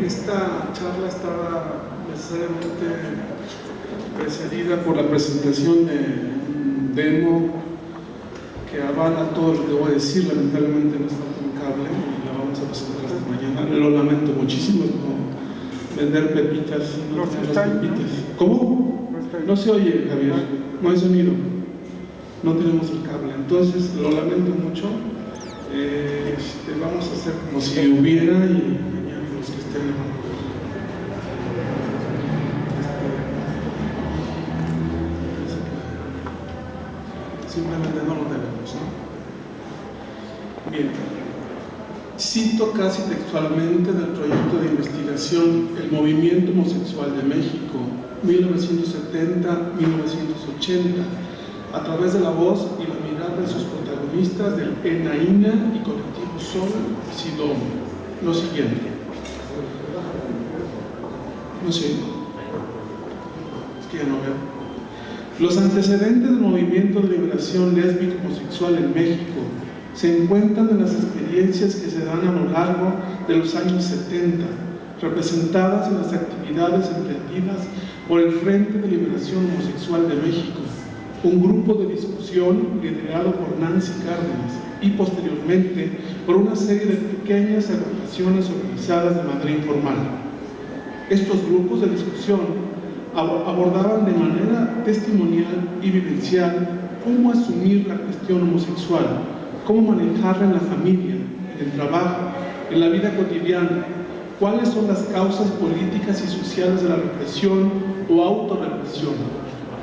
esta charla estaba necesariamente precedida por la presentación de un demo que avala todo lo que voy a decir. Lamentablemente no está con cable y la vamos a presentar esta mañana. Lo lamento muchísimo, es como vender pepitas y no tener las pepitas. ¿Cómo? No se oye, Javier, no hay sonido, no tenemos el cable, entonces lo lamento mucho. Vamos a hacer como si hubiera y mañana los que estén simplemente no lo tenemos, ¿no? Bien, cito casi textualmente del proyecto de investigación El Movimiento Homosexual de México 1970-1980 a través de la voz y la mirada de sus protagonistas del ENAINA y Colectivo Sol y Sidón. Lo siguiente. No sé. Es que ya no veo. Los antecedentes del movimiento de liberación lésbico homosexual en México se encuentran en las experiencias que se dan a lo largo de los años 70, representadas en las actividades emprendidas por el Frente de Liberación Homosexual de México, un grupo de discusión liderado por Nancy Cárdenas y posteriormente por una serie de pequeñas agrupaciones organizadas de manera informal. Estos grupos de discusión abordaban de manera testimonial y vivencial cómo asumir la cuestión homosexual, cómo manejarla en la familia, en el trabajo, en la vida cotidiana, cuáles son las causas políticas y sociales de la represión o autorrepresión,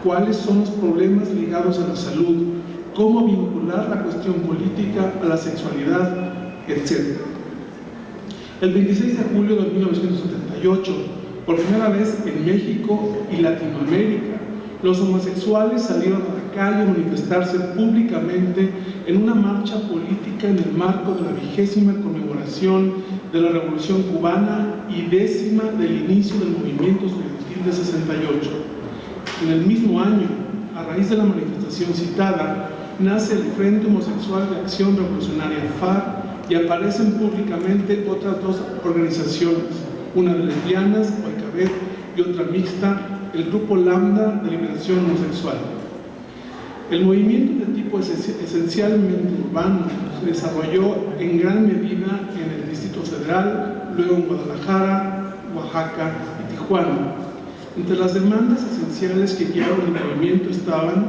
cuáles son los problemas ligados a la salud, cómo vincular la cuestión política a la sexualidad, etc. El 26 de julio de 1978, por primera vez en México y Latinoamérica, los homosexuales salieron a la calle a manifestarse públicamente en una marcha política en el marco de la 20ª conmemoración de la Revolución Cubana y 10ª del inicio del movimiento estudiantil de 68. En el mismo año, a raíz de la manifestación citada, nace el Frente Homosexual de Acción Revolucionaria FAR y aparecen públicamente otras dos organizaciones, una de lesbianas, Oicabet, y otra mixta, el Grupo Lambda de Liberación Homosexual. El movimiento de tipo esencialmente urbano se desarrolló en gran medida en el Distrito Federal, luego en Guadalajara, Oaxaca y Tijuana. Entre las demandas esenciales que guiaron el movimiento estaban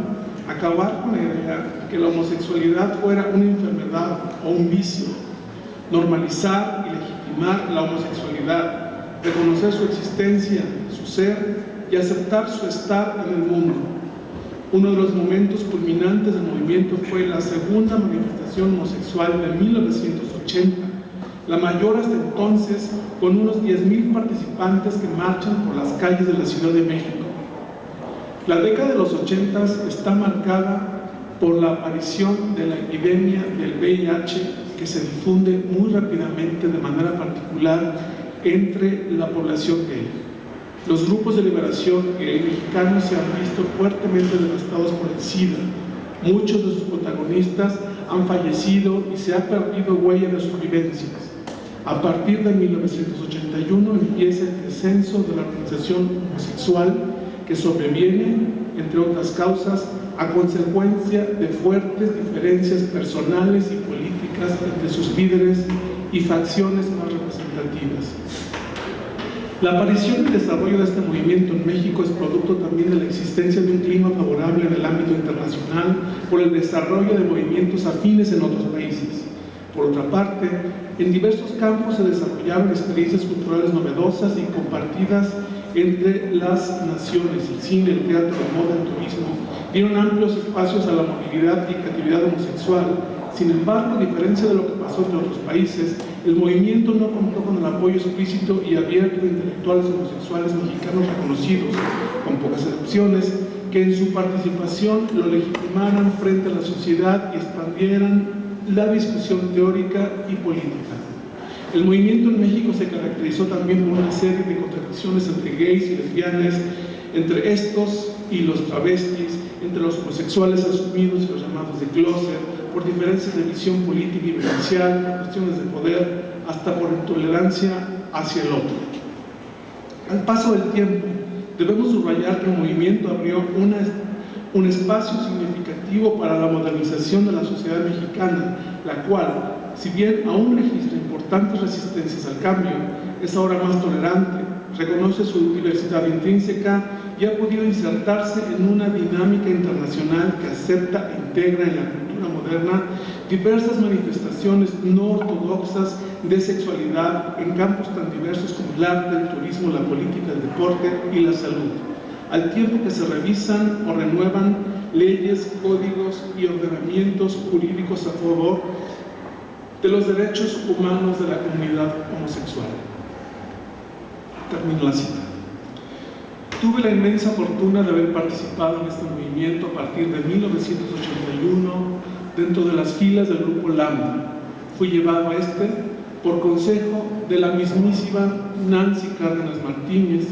acabar con la idea que la homosexualidad fuera una enfermedad o un vicio, normalizar y legitimar la homosexualidad, reconocer su existencia, su ser y aceptar su estar en el mundo. Uno de los momentos culminantes del movimiento fue la segunda manifestación homosexual de 1980, la mayor hasta entonces, con unos 10,000 participantes que marchan por las calles de la Ciudad de México. La década de los 80 está marcada por la aparición de la epidemia del VIH, que se difunde muy rápidamente de manera particular entre la población gay. Los grupos de liberación gay mexicanos se han visto fuertemente devastados por el SIDA. Muchos de sus protagonistas han fallecido y se ha perdido huella de sus vivencias. A partir de 1981 empieza el descenso de la organización homosexual, que sobreviene, entre otras causas, a consecuencia de fuertes diferencias personales y políticas entre sus líderes y facciones más representativas. La aparición y desarrollo de este movimiento en México es producto también de la existencia de un clima favorable en el ámbito internacional por el desarrollo de movimientos afines en otros países. Por otra parte, en diversos campos se desarrollaron experiencias culturales novedosas y compartidas entre las naciones. El cine, el teatro, la moda, el turismo dieron amplios espacios a la movilidad y creatividad homosexual. Sin embargo, a diferencia de lo que pasó en otros países, el movimiento no contó con el apoyo explícito y abierto de intelectuales homosexuales mexicanos reconocidos, con pocas excepciones, que en su participación lo legitimaran frente a la sociedad y expandieran la discusión teórica y política. El movimiento en México se caracterizó también por una serie de contradicciones entre gays y lesbianas, entre estos y los travestis, entre los homosexuales asumidos y los llamados de closet, por diferencias de visión política y vivencial, cuestiones de poder, hasta por intolerancia hacia el otro. Al paso del tiempo, debemos subrayar que el movimiento abrió un espacio significativo para la modernización de la sociedad mexicana, la cual, si bien aún registra importantes resistencias al cambio, es ahora más tolerante, reconoce su diversidad intrínseca y ha podido insertarse en una dinámica internacional que acepta e integra en la cultura moderna diversas manifestaciones no ortodoxas de sexualidad en campos tan diversos como el arte, el turismo, la política, el deporte y la salud, al tiempo que se revisan o renuevan leyes, códigos y ordenamientos jurídicos a favor de los derechos humanos de la comunidad homosexual. Termino la cita. Tuve la inmensa fortuna de haber participado en este movimiento a partir de 1981 dentro de las filas del grupo Lambda. Fui llevado a este por consejo de la mismísima Nancy Cárdenas Martínez,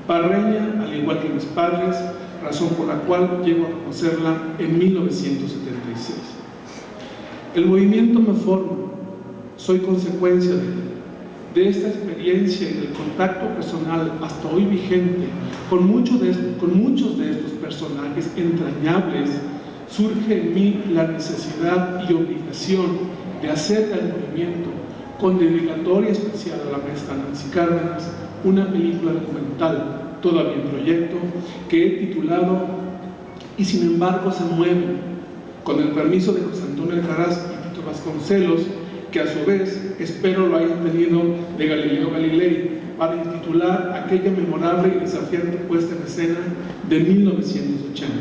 parreña al igual que mis padres, razón por la cual llego a conocerla en 1976. El movimiento me forma, soy consecuencia de esta experiencia y del contacto personal hasta hoy vigente con muchos de estos personajes entrañables. Surge en mí la necesidad y obligación de hacer al movimiento, con dedicatoria especial a la maestra Nancy Cárdenas, una película documental, todavía en proyecto, que he titulado "Y sin embargo se mueve", con el permiso de José Antonio Alcaraz y Tito Vasconcelos, que a su vez espero lo hayan tenido de Galileo Galilei, para intitular aquella memorable y desafiante puesta en escena de 1980.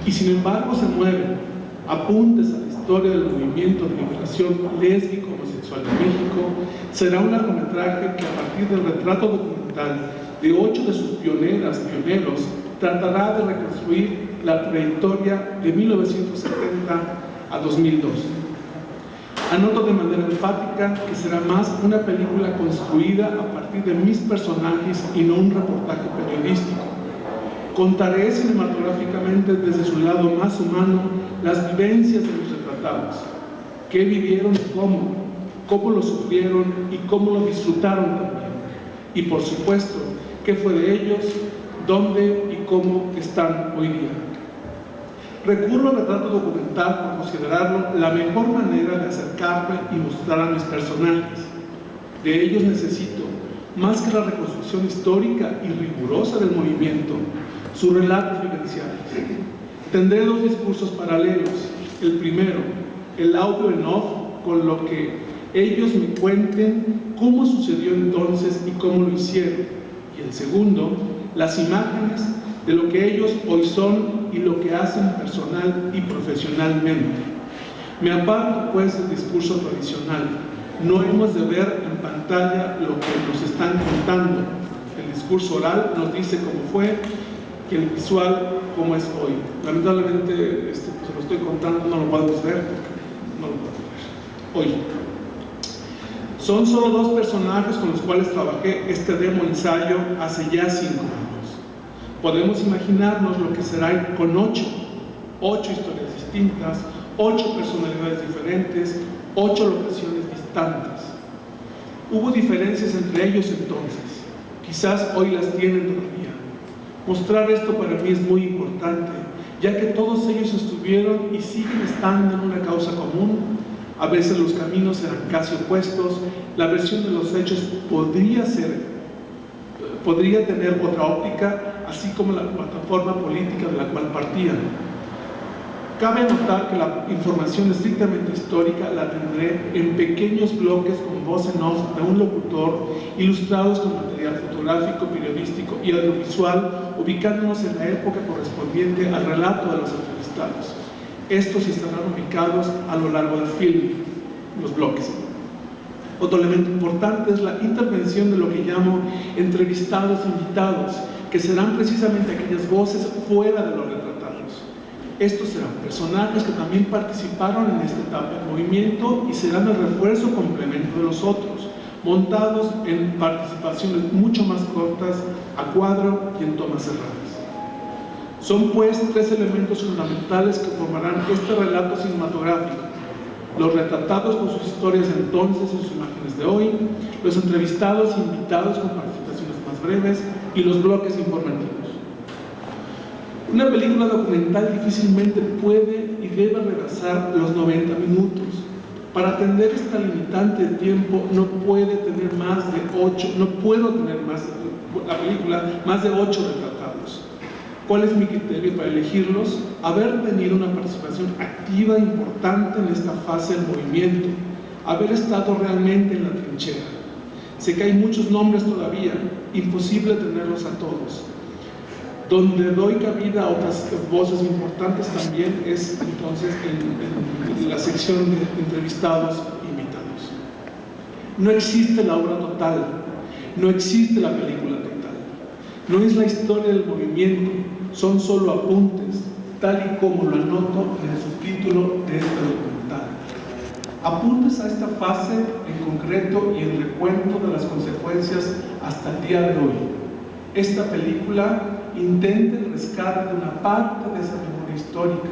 Y sin embargo se mueve, apuntes a la historia del movimiento de liberación lésbico homosexual de México, será un largometraje que a partir del retrato documental de 8 de sus pioneros, tratará de reconstruir la trayectoria de 1970 a 2002. Anoto de manera enfática que será más una película construida a partir de mis personajes y no un reportaje periodístico. Contaré cinematográficamente desde su lado más humano las vivencias de los retratados, qué vivieron y cómo lo sufrieron y cómo lo disfrutaron también. Y por supuesto, qué fue de ellos, dónde y cómo están hoy día. Recurro al retrato documental por considerarlo la mejor manera de acercarme y mostrar a mis personajes. De ellos necesito, más que la reconstrucción histórica y rigurosa del movimiento, sus relatos vivenciales. Tendré 2 discursos paralelos. El primero, el audio en off, con lo que ellos me cuenten cómo sucedió entonces y cómo lo hicieron. Y el segundo, las imágenes de lo que ellos hoy son y lo que hacen personal y profesionalmente. Me aparto pues del discurso tradicional. No hemos de ver en pantalla lo que nos están contando. El discurso oral nos dice cómo fue, y el visual cómo es hoy. Lamentablemente se lo estoy contando, no lo podemos ver porque no lo podemos ver hoy. Son solo 2 personajes con los cuales trabajé este demo ensayo hace ya 5 años. Podemos imaginarnos lo que será con 8 historias distintas, 8 personalidades diferentes, 8 locaciones distantes. Hubo diferencias entre ellos entonces, quizás hoy las tienen todavía. Mostrar esto para mí es muy importante, ya que todos ellos estuvieron y siguen estando en una causa común. A veces los caminos eran casi opuestos, la versión de los hechos podría tener otra óptica, así como la plataforma política de la cual partían. Cabe notar que la información estrictamente histórica la tendré en pequeños bloques con voz en off de un locutor, ilustrados con material fotográfico, periodístico y audiovisual, ubicándonos en la época correspondiente al relato de los entrevistados. Estos estarán ubicados a lo largo del film, los bloques. Otro elemento importante es la intervención de lo que llamo entrevistados invitados, que serán precisamente aquellas voces fuera de los retratados. Estos serán personajes que también participaron en esta etapa del movimiento y serán el refuerzo complemento de los otros, montados en participaciones mucho más cortas, a cuadro y en tomas cerradas. Son pues 3 elementos fundamentales que formarán este relato cinematográfico. los retratados con sus historias de entonces y sus imágenes de hoy, los entrevistados e invitados con participaciones más breves y los bloques informativos. Una película documental difícilmente puede y debe rebasar los 90 minutos. Para atender esta limitante de tiempo no puede tener más de 8, no puedo tener más, la película, más de 8 retratados. ¿Cuál es mi criterio para elegirlos? Haber tenido una participación activa e importante en esta fase del movimiento, haber estado realmente en la trinchera. Sé que hay muchos nombres todavía, imposible tenerlos a todos. Donde doy cabida a otras voces importantes también es entonces en la sección de entrevistados e invitados. No existe la obra total, no existe la película total, no es la historia del movimiento, son solo apuntes, tal y como lo anoto en el subtítulo de este documental. Apuntes a esta fase en concreto y el recuento de las consecuencias hasta el día de hoy. Esta película intenta el rescate de una parte de esa memoria histórica,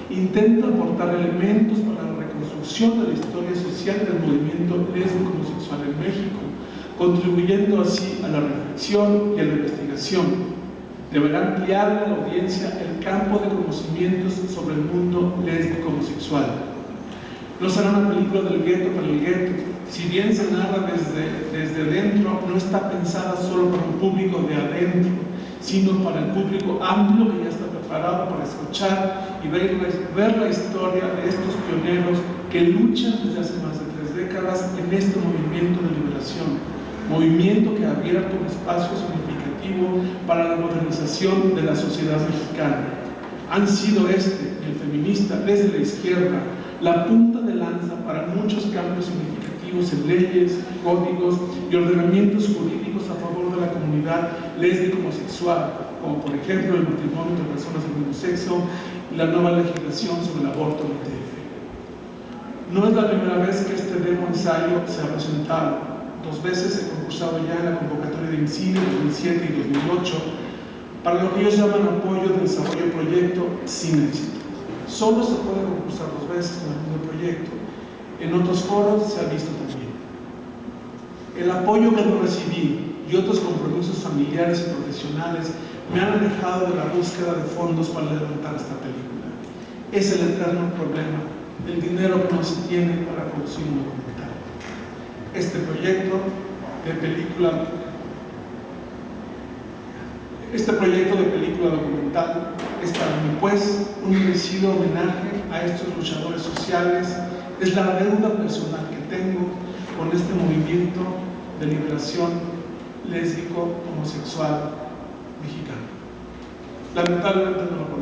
intenta aportar elementos para la reconstrucción de la historia social del movimiento lésbico homosexual en México, contribuyendo así a la reflexión y a la investigación. Deberá ampliar a la audiencia el campo de conocimientos sobre el mundo lésbico homosexual. No será una película del gueto para el gueto. Si bien se narra desde dentro, no está pensada solo para un público de adentro, sino para el público amplio que ya está preparado para escuchar y ver la historia de estos pioneros que luchan desde hace más de 3 décadas en este movimiento de liberación, movimiento que ha abierto un espacio significativo para la modernización de la sociedad mexicana. Han sido el feminista desde la izquierda, la punta de lanza para muchos cambios significativos en leyes, códigos y ordenamientos jurídicos a favor de la comunidad lésbico-homosexual, como por ejemplo el matrimonio entre personas del mismo sexo y la nueva legislación sobre el aborto en el DF. No es la primera vez que este demo ensayo se ha presentado. 2 veces he concursado ya en la convocatoria de INCIDE 2007 y 2008 para lo que ellos llaman apoyo de desarrollo de proyecto sin éxito. Solo se puede concursar 2 veces con el mismo proyecto. En otros foros se ha visto también. El apoyo que no recibí y otros compromisos familiares y profesionales me han alejado de la búsqueda de fondos para levantar esta película. Es el eterno problema, el dinero que no se tiene para producir un documental. Este proyecto de película documental es para mí, pues, un merecido homenaje a estos luchadores sociales, es la deuda personal que tengo con este movimiento de liberación lésbico homosexual mexicano. Lamentablemente no lo